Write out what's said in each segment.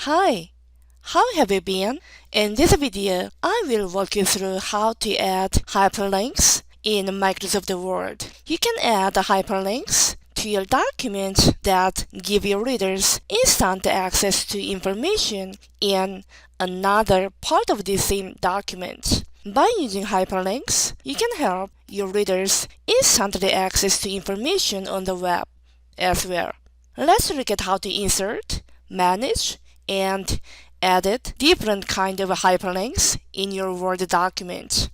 Hi, how have you been? In this video, I will walk you through how to add hyperlinks in Microsoft Word. You can add hyperlinks to your documents that give your readers instant access to information in another part of the same document. By using hyperlinks, you can help your readers instantly access to information on the web as well. Let's look at how to insert, manage, and edit different kind of hyperlinks in your Word document.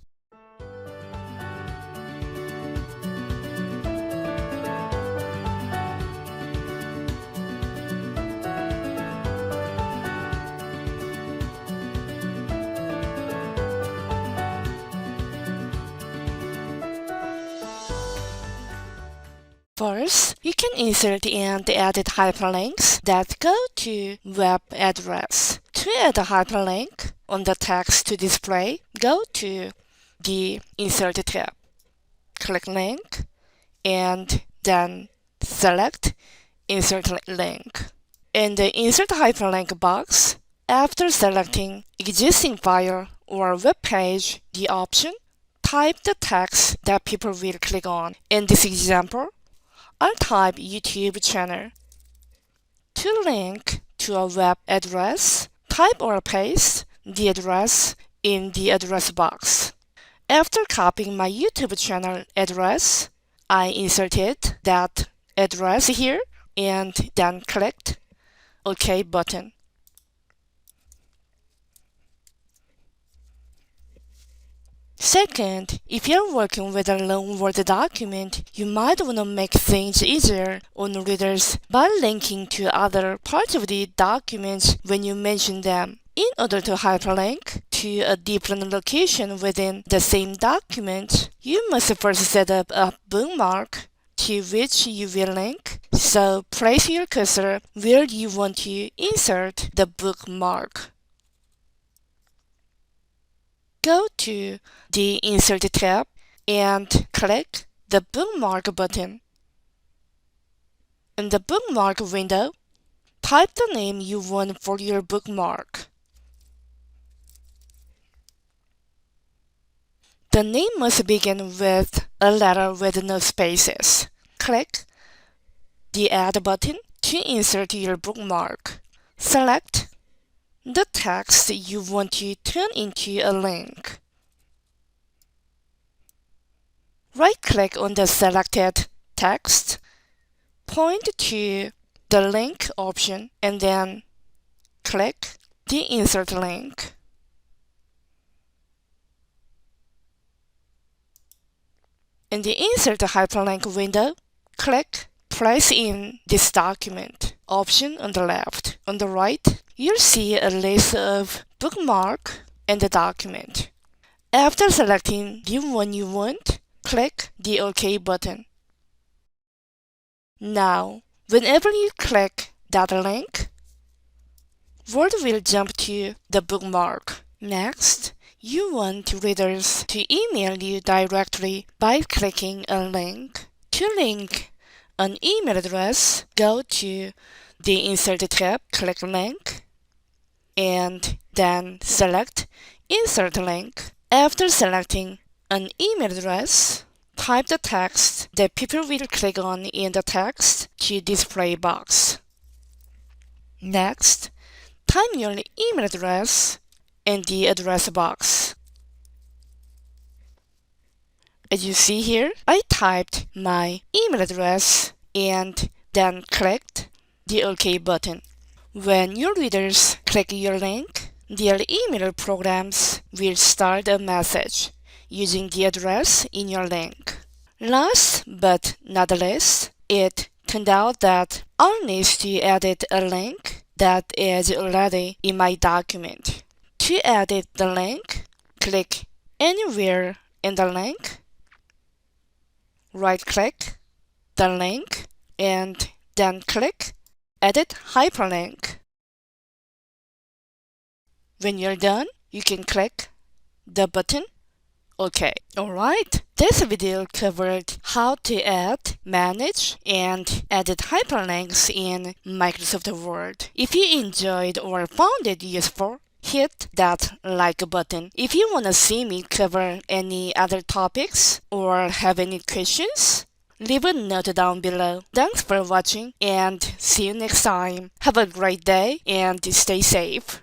First, you can insert and edit hyperlinks that go to web address. To add a hyperlink on the text to display, go to the Insert tab. Click Link, and then select Insert Link. In the Insert Hyperlink box, after selecting existing file or web page, the option, type the text that people will click on. In this example, I'll type YouTube channel. To link to a web address, type or paste the address in the address box. After copying my YouTube channel address, I inserted that address here and then clicked OK button. Second, if you're working with a long Word document, you might want to make things easier on readers by linking to other parts of the document when you mention them. In order to hyperlink to a different location within the same document, you must first set up a bookmark to which you will link. So place your cursor where you want to insert the bookmark. Go to the Insert tab and click the Bookmark button. In the Bookmark window, type the name you want for your bookmark. The name must begin with a letter with no spaces. Click the Add button to insert your bookmark. Select the text you want to turn into a link. Right-click on the selected text, point to the link option, and then click the Insert Link. In the Insert Hyperlink window, click Place in this document option on the left. On the right, you'll see a list of bookmarks in the document. After selecting the one you want, click the OK button. Now, whenever you click that link, Word will jump to the bookmark. Next, you want readers to email you directly by clicking a link. To link an email address, go to the Insert tab, click Link, and then select Insert Link. After selecting an email address, type the text that people will click on in the text to display box. Next, type your email address in the address box. As you see here, I typed my email address and then clicked the OK button. When your readers click your link, their email programs will start a message using the address in your link. Last but not least, it turned out that I need to edit a link that is already in my document. To edit the link, click anywhere in the link, right-click the link, and then click Edit Hyperlink. When you're done, you can click the button OK. Alright, This video covered how to add, manage, and edit hyperlinks in Microsoft Word. If you enjoyed or found it useful, hit that like button. If you want to see me cover any other topics or have any questions, leave a note down below. Thanks for watching and see you next time. Have a great day and stay safe.